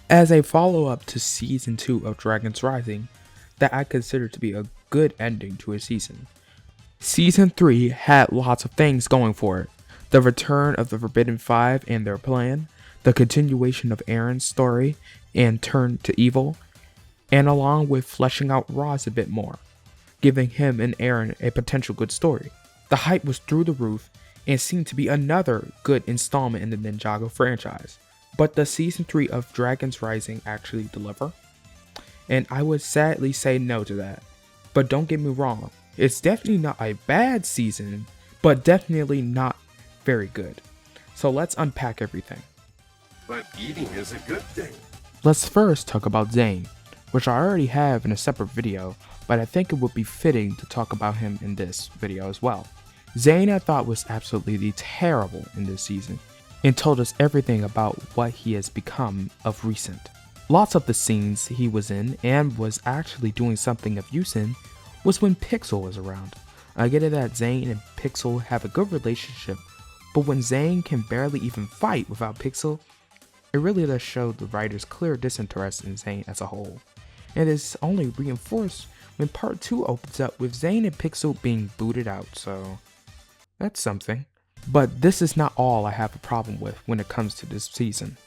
As a follow-up to Season 2 of Dragon's Rising, that I consider to be a good ending to a season. Season 3 had lots of things going for it. The return of the Forbidden Five and their plan, the continuation of Aaron's story and turn to evil, and along with fleshing out Roz a bit more, giving him and Aaron a potential good story. The hype was through the roof and seemed to be another good installment in the Ninjago franchise. But does Season 3 of Dragon's Rising actually deliver? And I would sadly say no to that. But don't get me wrong, it's definitely not a bad season, but definitely not very good. So let's unpack everything. But eating is a good thing. Let's first talk about Zane, which I already have in a separate video, but I think it would be fitting to talk about him in this video as well. Zane I thought was absolutely terrible in this season, and told us everything about what he has become of recent. Lots of the scenes he was in and was actually doing something of use in was when Pixel was around. I get it that Zane and Pixel have a good relationship, but when Zane can barely even fight without Pixel, it really does show the writer's clear disinterest in Zane as a whole. And is only reinforced when part 2 opens up with Zane and Pixel being booted out, so that's something. But this is not all I have a problem with when it comes to this season.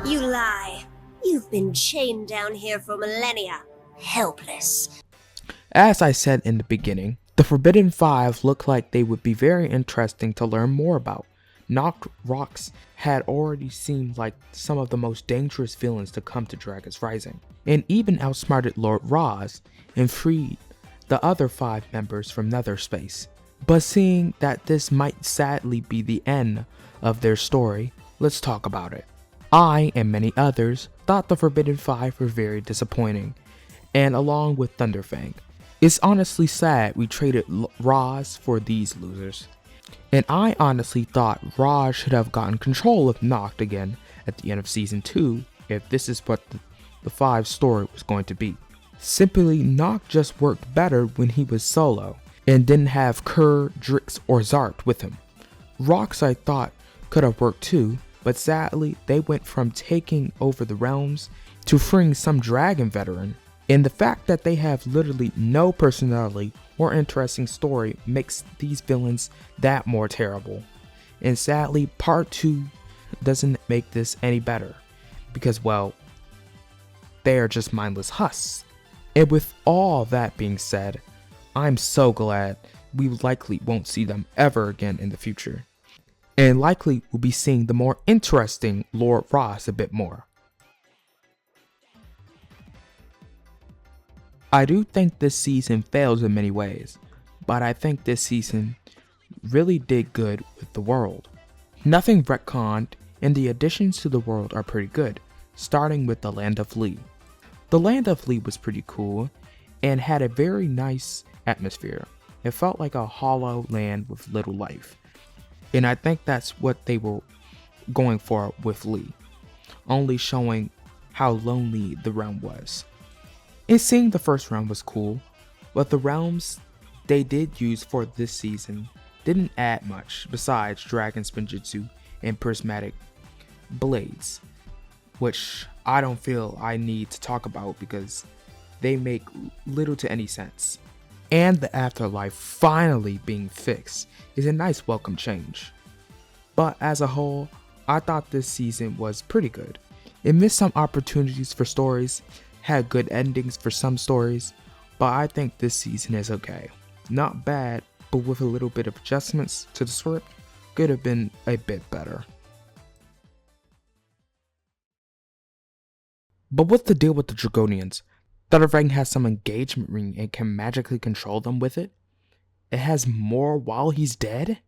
You lie. You've been chained down here for millennia, helpless. As I said in the beginning, the Forbidden Five looked like they would be very interesting to learn more about. Knocked Rocks had already seemed like some of the most dangerous villains to come to Dragon's Rising, and even outsmarted Lord Roz and freed the other 5 members from Nether Space. But seeing that this might sadly be the end of their story, let's talk about it. I, and many others, thought the Forbidden Five were very disappointing, and along with Thunderfang. It's honestly sad we traded Roz for these losers. And I honestly thought Roz should have gotten control of Noct again at the end of Season 2 if this is what the 5 story was going to be. Simply, Noct just worked better when he was solo, and didn't have Kerr, Drix, or Zart with him. Rox I thought could have worked too, but sadly they went from taking over the realms to freeing some dragon veteran, and the fact that they have literally no personality or interesting story makes these villains that more terrible. And sadly, part 2 doesn't make this any better, because well, they are just mindless husks. And with all that being said, I'm so glad we likely won't see them ever again in the future. And likely we'll be seeing the more interesting Lord Roz a bit more. I do think this season fails in many ways, but I think this season really did good with the world. Nothing retconned, and the additions to the world are pretty good, starting with the Land of Lee. The Land of Lee was pretty cool and had a very nice atmosphere. It felt like a hollow land with little life. And I think that's what they were going for with Lee, only showing how lonely the realm was. And seeing the first realm was cool, but the realms they did use for this season didn't add much besides Dragon Spinjitzu and Prismatic Blades, which I don't feel I need to talk about because they make little to any sense. And the afterlife finally being fixed is a nice welcome change. But as a whole, I thought this season was pretty good. It missed some opportunities for stories, had good endings for some stories, but I think this season is okay. Not bad, but with a little bit of adjustments to the script, could have been a bit better. But what's the deal with the Dragonians? Thunderfang has some engagement ring and can magically control them with it? It has more while he's dead?